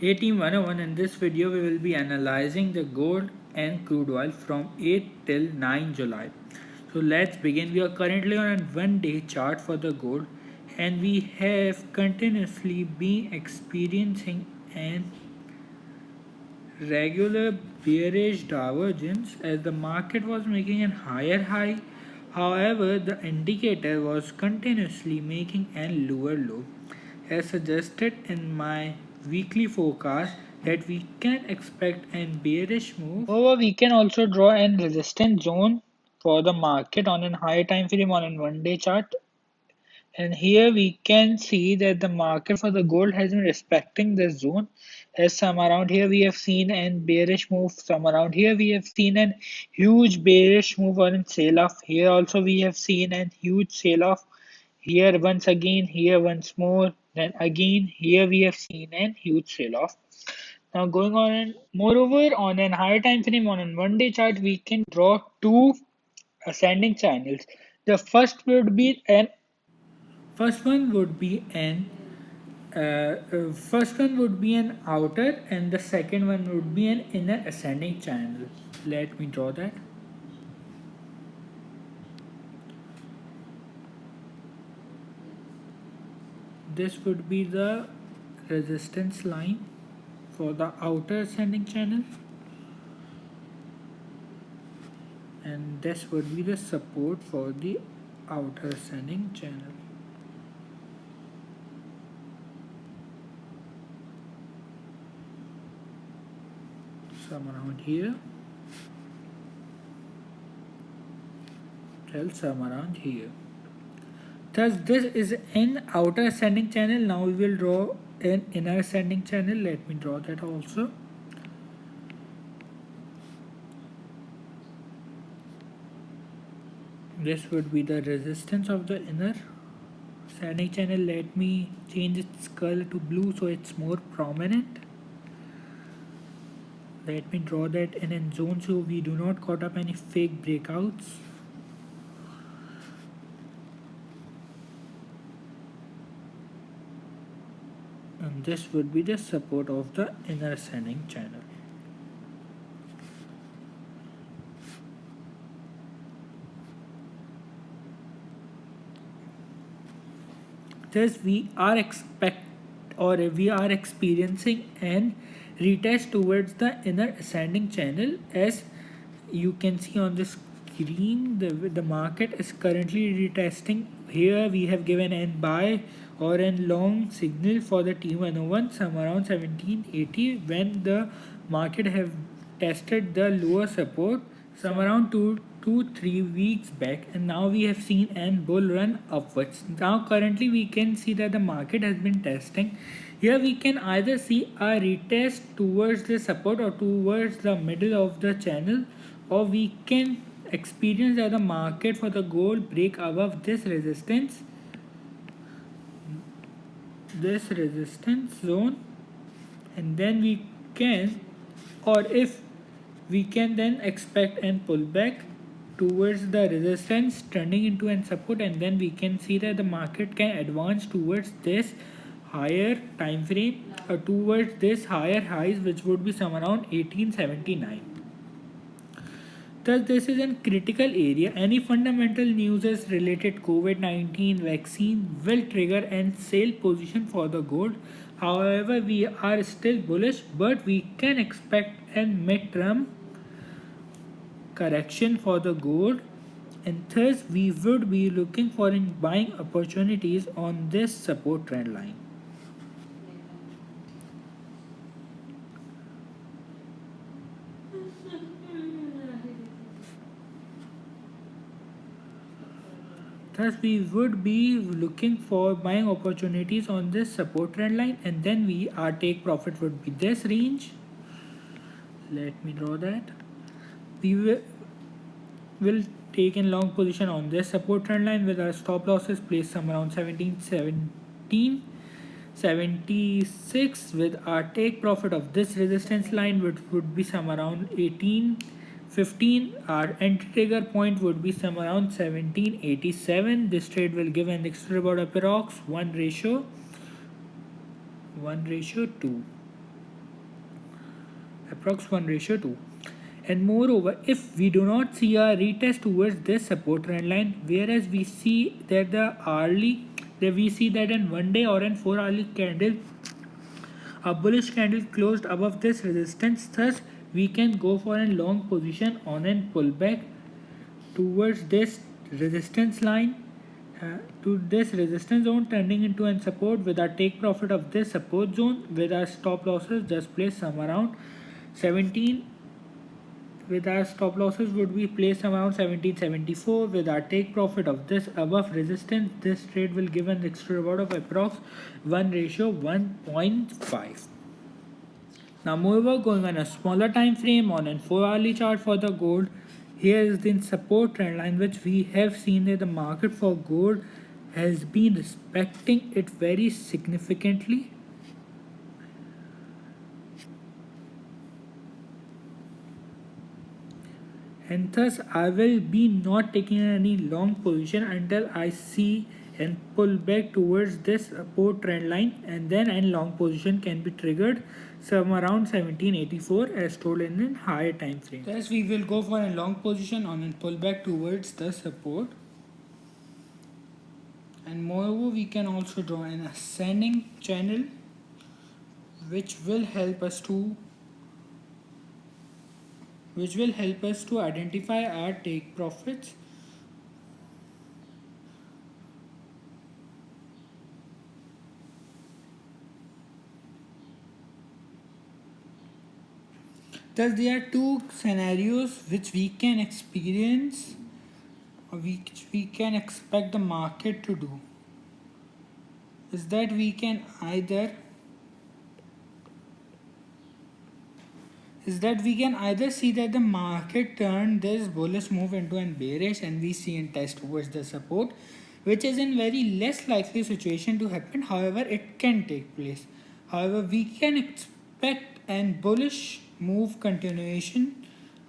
A-Team 101. In this video we will be analyzing the gold and crude oil from 8 till 9 July. So let's begin. We are currently on a 1 day chart for the gold and we have continuously been experiencing an regular bearish divergence as the market was making a higher high. However, the indicator was continuously making a lower low, as suggested in my weekly forecast that we can expect a bearish move. However, we can also draw a resistance zone for the market on a higher time frame on a 1 day chart, and here we can see that the market for the gold has been respecting this zone. As some around here we have seen an bearish move, some around here we have seen an huge bearish move or a sell off. Here also we have seen an huge sell off. Here once again, here once more, then again here we have seen an huge sell off. Now going on, and moreover on an higher time frame on a 1 day chart we can draw two ascending channels. The first one would be an outer and the second one would be an inner ascending channel. Let me draw that. This would be the resistance line for the outer ascending channel, and this would be the support for the outer ascending channel. Some around here till some around here. Thus this is an outer ascending channel. Now we will draw an inner ascending channel. Let me draw that also. This would be the resistance of the inner ascending channel. Let me change its color to blue so it's more prominent. Let me draw that in a zone so we do not caught up any fake breakouts. And this would be the support of the inner ascending channel. Thus we are experiencing an retest towards the inner ascending channel. As you can see on the screen, the market is currently retesting. Here we have given an buy or a long signal for the T101 some around 1780 when the market have tested the lower support some around 3 weeks back, and now we have seen an bull run upwards. Now currently we can see that the market has been testing. Here we can either see a retest towards the support or towards the middle of the channel, or we can experience that the market for the gold break above this resistance zone, and then we can, or if we can then expect an pullback towards the resistance turning into an support, and then we can see that the market can advance towards this higher time frame or towards this higher highs, which would be some around 1879. Thus, this is a critical area. Any fundamental news as related COVID-19 vaccine will trigger an sale position for the gold. However, we are still bullish, but we can expect a mid-term correction for the gold, and thus we would be looking for buying opportunities on this support trend line. Thus we would be looking for buying opportunities on this support trend line, and then our take profit would be this range. Let me draw that. We will take in long position on this support trend line with our stop losses placed some around 1776, with our take profit of this resistance line which would be some around 1815. Our entry trigger point would be some around 1787. This trade will give an extra about approx 1 ratio 2. approx 1:2. And moreover, if we do not see a retest towards this support trend line, whereas we see that we see that in 1 day or in 4 hourly candle, a bullish candle closed above this resistance, thus we can go for a long position on a pullback towards this resistance line, to this resistance zone, turning into a support with a take profit of this support zone, with our stop losses just placed some around 17. With our stop losses would be placed around 1774. With our take profit of this above resistance, this trade will give an extra reward of approx 1:1.5. Now moreover, going on a smaller time frame on a 4 hourly chart for the gold, here is the support trend line, which we have seen that the market for gold has been respecting it very significantly. And thus I will be not taking any long position until I see and pull back towards this support trend line, and then a long position can be triggered some around 1784 as told in a higher time frame. Thus we will go for a long position on a pullback towards the support, and moreover we can also draw an ascending channel which will help us to identify our take profits. Thus there are two scenarios which we can experience, or which we can expect the market to do, is that we can either see that the market turned this bullish move into an bearish, and we see and test towards the support, which is in very less likely situation to happen. However, it can take place. However, we can expect an bullish move continuation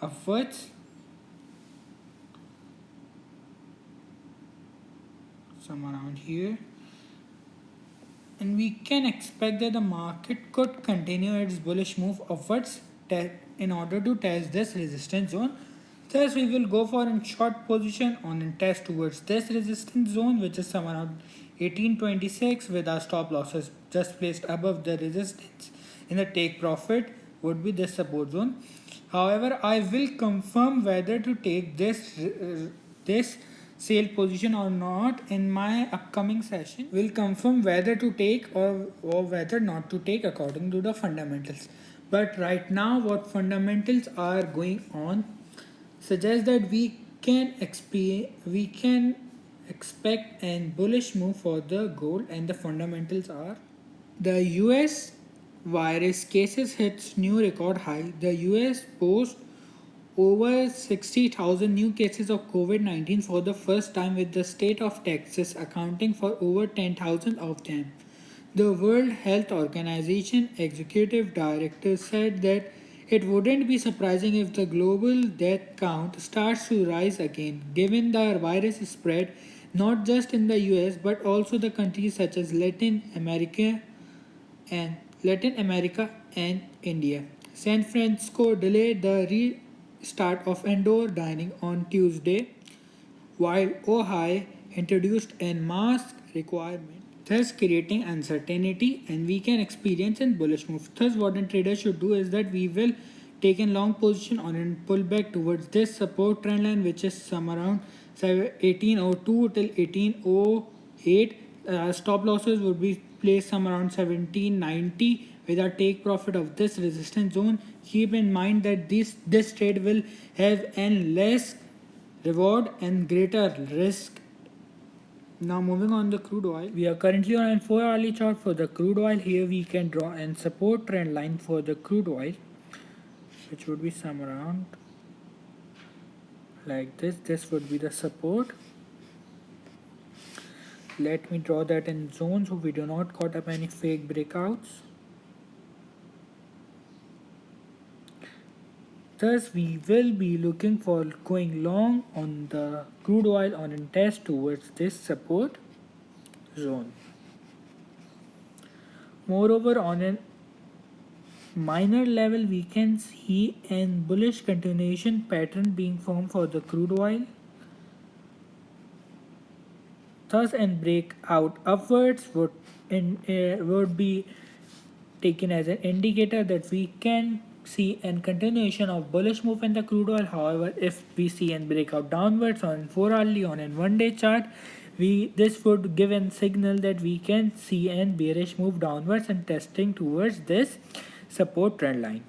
upwards some around here, and we can expect that the market could continue its bullish move upwards in order to test this resistance zone. Thus we will go for a short position on a test towards this resistance zone, which is some around 1826, with our stop losses just placed above the resistance. In the take profit would be this support zone. However, I will confirm whether to take this sale position or not in my upcoming session. Will confirm whether to take or whether not to take according to the fundamentals. But right now what fundamentals are going on suggests that we can expect a bullish move for the gold, and the fundamentals are: the US virus cases hits new record high. The US posts over 60,000 new cases of COVID-19 for the first time, with the state of Texas accounting for over 10,000 of them. The World Health Organization executive director said that it wouldn't be surprising if the global death count starts to rise again, given the virus spread not just in the US but also the countries such as Latin America and India. San Francisco delayed the restart of indoor dining on Tuesday, while Ohio introduced a mask requirement, thus creating uncertainty, and we can experience a bullish move. Thus what a trader should do is that we will take a long position on a pullback towards this support trend line, which is some around 1802 till 1808. Stop losses would be placed some around 1790, with a take profit of this resistance zone. Keep in mind that this trade will have an less reward and greater risk. Now moving on the crude oil, we are currently on a 4 hourly chart for the crude oil. Here we can draw a support trend line for the crude oil, which would be some around like this. This would be the support. Let me draw that in zone so we do not caught up any fake breakouts. Thus we will be looking for going long on the crude oil on a test towards this support zone. Moreover, on an minor level we can see a bullish continuation pattern being formed for the crude oil. Thus, and breakout upwards would be taken as an indicator that we can see a continuation of bullish move in the crude oil. However, if we see and breakout downwards on 4 hourly on a 1 day chart, this would give a signal that we can see a bearish move downwards and testing towards this support trend line.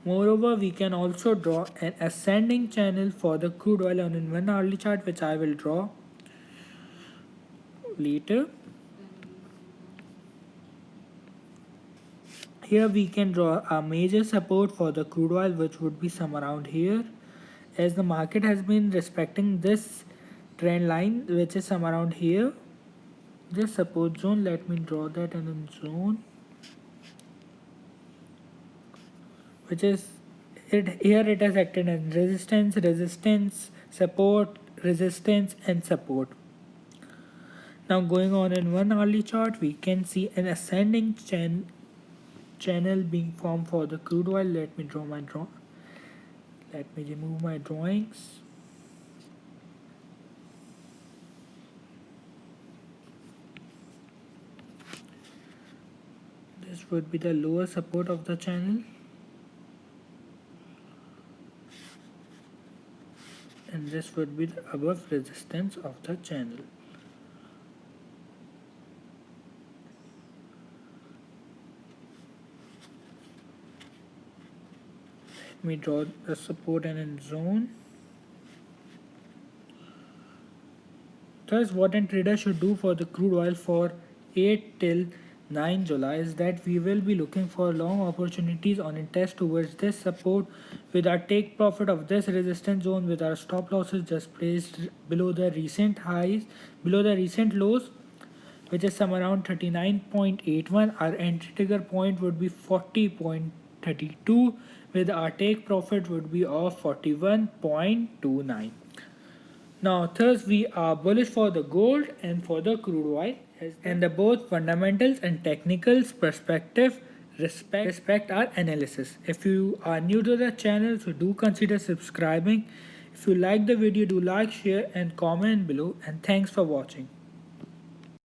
Moreover, we can also draw an ascending channel for the crude oil on a 1 hourly chart, which I will draw later. Here we can draw a major support for the crude oil, which would be some around here, as the market has been respecting this trend line, which is some around here, this support zone. Let me draw that in a zone, which is here it has acted as resistance, support, resistance, and support. Now going on in 1 hourly chart, we can see an ascending channel being formed for the crude oil. Let me remove my drawings. This would be the lower support of the channel, and this would be the above resistance of the channel. Let me draw the support and in zone. Thus, what a trader should do for the crude oil for 8 till 9 July is that we will be looking for long opportunities on a test towards this support with our take profit of this resistance zone, with our stop losses just placed below the recent highs, below the recent lows, which is some around 39.81. Our entry trigger point would be 40.32, with our take profit would be of 41.29. Now, thus we are bullish for the gold and for the crude oil, and the both fundamentals and technicals perspective respect our analysis. If you are new to the channel, so do consider subscribing. If you like the video, do like, share, and comment below. And thanks for watching.